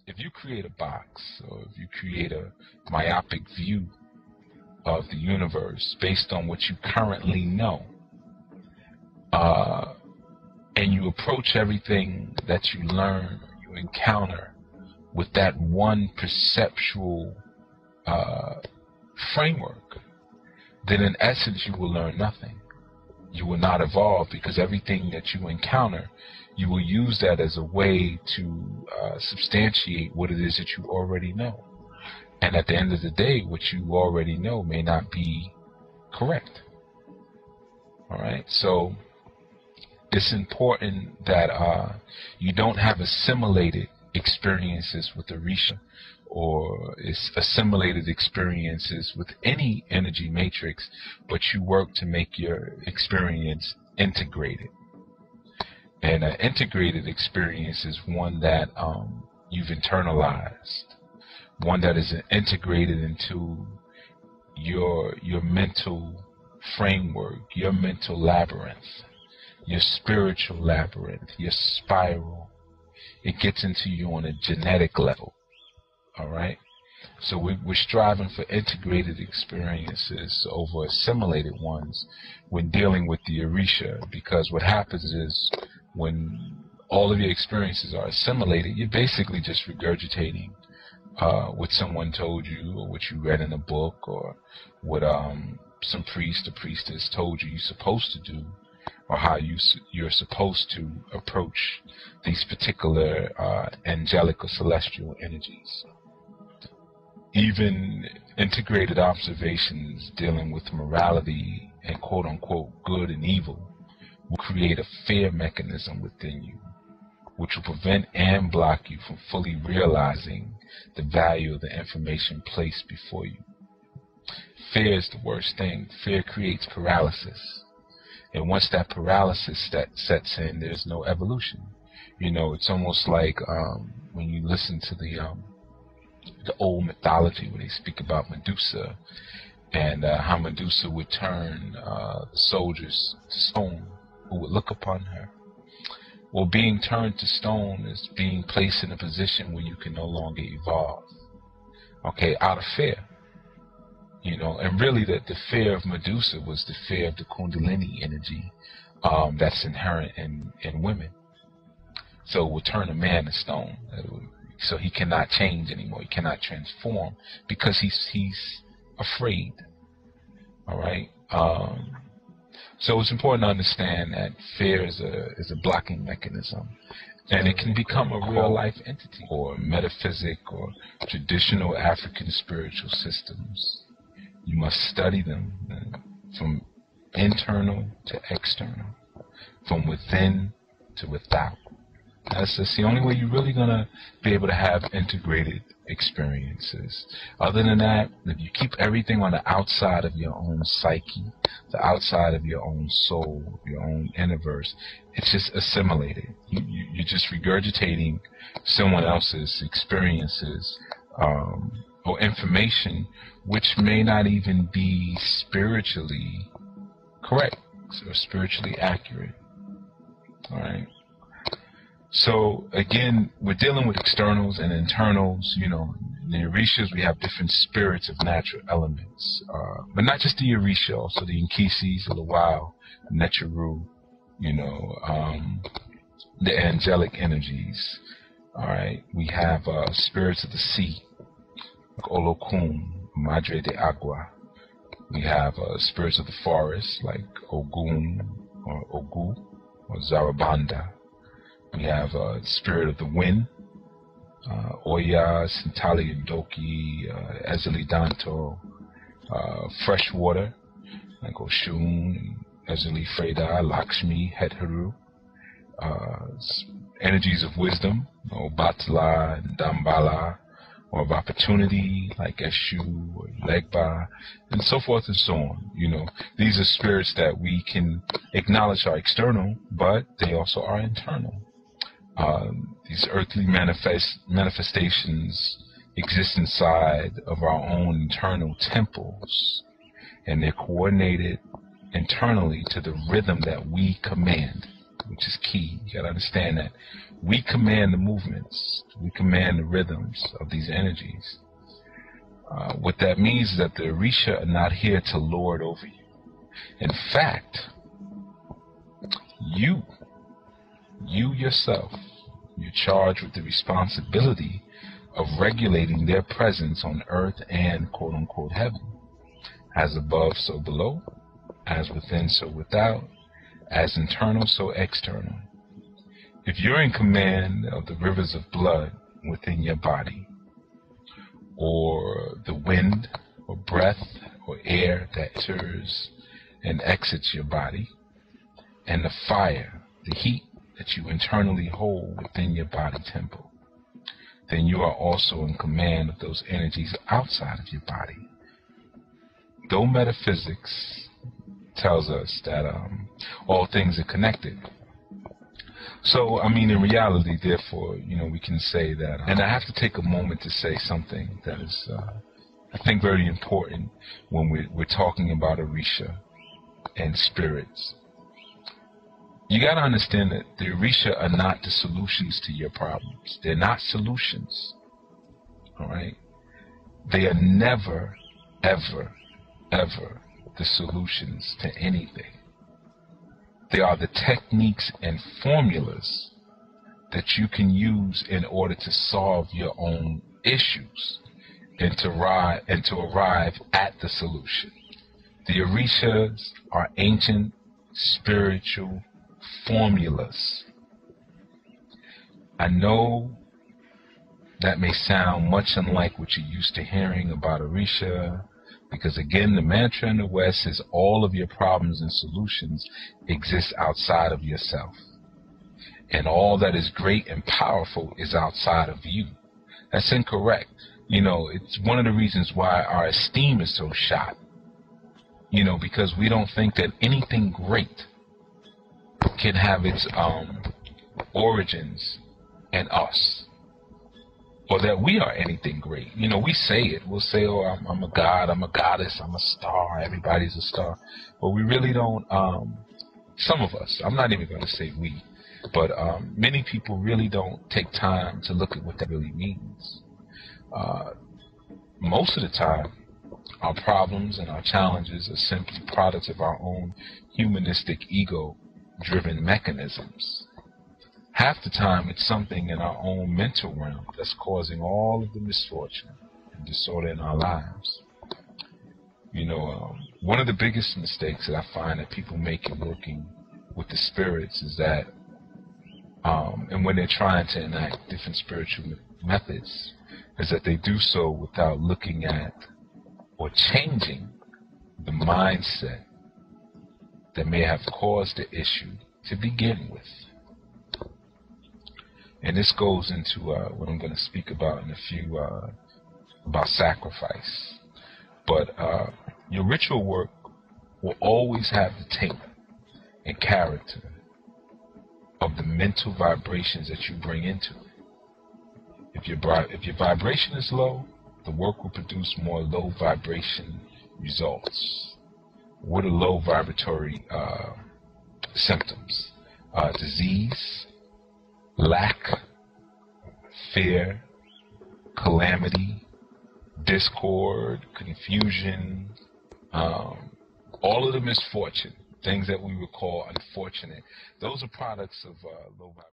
if you create a box, or if you create a myopic view of the universe based on what you currently know, and you approach everything that you learn, you encounter with that one perceptual framework, then in essence you will learn nothing. You will not evolve, because everything that you encounter, you will use that as a way to substantiate what it is that you already know. And at the end of the day, what you already know may not be correct. All right, so it's important that you don't have assimilated experiences with Orisha, or assimilated experiences with any energy matrix, but you work to make your experience integrated. And an integrated experience is one that you've internalized, one that is integrated into your mental framework, your mental labyrinth, your spiritual labyrinth, your spiral. It gets into you on a genetic level. All right, so we're striving for integrated experiences over assimilated ones when dealing with the Orisha, because what happens is when all of your experiences are assimilated, you're basically just regurgitating what someone told you, or what you read in a book, or what some priest or priestess told you you're supposed to do, or how you're supposed to approach these particular angelic or celestial energies. Even integrated observations dealing with morality and quote-unquote good and evil will create a fear mechanism within you, which will prevent and block you from fully realizing the value of the information placed before you. Fear is the worst thing. Fear creates paralysis. And once that paralysis sets in, there's no evolution. You know, it's almost like when you listen to the old mythology where they speak about Medusa, and how Medusa would turn the soldiers to stone who would look upon her. Well, being turned to stone is being placed in a position where you can no longer evolve, okay, out of fear. You know, and really the fear of Medusa was the fear of the Kundalini energy that's inherent in women. So it would turn a man to stone. So he cannot change anymore. He cannot transform because he's afraid. All right. So it's important to understand that fear is a blocking mechanism, and it can become a real life entity, or metaphysic, or traditional African spiritual systems. You must study them from internal to external, from within to without. That's the only way you're really going to be able to have integrated experiences. Other than that, if you keep everything on the outside of your own psyche, the outside of your own soul, your own innerverse, it's just assimilated. You're just regurgitating someone else's experiences or information, which may not even be spiritually correct or spiritually accurate. All right. So again, we're dealing with externals and internals. You know, in the Orishas we have different spirits of natural elements, but not just the Orisha, also the Nkisis, the Lawal, Necharu, you know, the angelic energies. All right, we have spirits of the sea, like Olokun, Madre de Agua. We have spirits of the forest, like Ogun or Ogu or Zarabanda. We have spirit of the wind, Oya, Sintali Doki, Ezeli Danto, fresh water, like Oshun, Ezeli Freda, Lakshmi, Hetharu, energies of wisdom, Batla, Dambala, or of opportunity, like Eshu or Legba, and so forth and so on. You know, these are spirits that we can acknowledge are external, but they also are internal. These earthly manifestations exist inside of our own internal temples, and they're coordinated internally to the rhythm that we command. which is key. You gotta understand that we command the movements, we command the rhythms of these energies. What that means is that the Orisha are not here to lord over you. In fact, you yourself, you're charged with the responsibility of regulating their presence on earth and quote-unquote heaven. As above, so below. As within, so without. As internal, so external. If you're in command of the rivers of blood within your body, or the wind, or breath, or air that enters and exits your body, and the fire, the heat that you internally hold within your body temple, then you are also in command of those energies outside of your body. Though metaphysics tells us that all things are connected. So, I mean, in reality, therefore, we can say that, and I have to take a moment to say something that is, I think, very important when we're talking about Orisha and spirits. You got to understand that the Orisha are not the solutions to your problems. They're not solutions, all right? They are never, ever, ever the solutions to anything. They are the techniques and formulas that you can use in order to solve your own issues and to arrive at the solution. The Orishas are ancient spiritual formulas. I know that may sound much unlike what you're used to hearing about Orisha, because again, the mantra in the West is all of your problems and solutions exist outside of yourself. And all that is great and powerful is outside of you. That's incorrect. It's one of the reasons why our esteem is so shot. Because we don't think that anything great can have its origins in us, or that we are anything great. We say it. We'll say, oh, I'm a god, I'm a goddess, I'm a star, everybody's a star. But we really don't, some of us, I'm not even going to say we, but many people really don't take time to look at what that really means. Most of the time, our problems and our challenges are simply products of our own humanistic ego-driven mechanisms. Half the time, it's something in our own mental realm that's causing all of the misfortune and disorder in our lives. One of the biggest mistakes that I find that people make in working with the spirits is that, and when they're trying to enact different spiritual methods, is that they do so without looking at or changing the mindset that may have caused the issue to begin with. And this goes into what I'm going to speak about in a few, about sacrifice. But your ritual work will always have the taint and character of the mental vibrations that you bring into it. If your vibration is low, the work will produce more low vibration results. What are low vibratory symptoms? Disease, lack, fear, calamity, discord, confusion, all of the misfortune, things that we would call unfortunate. Those are products of low vibration.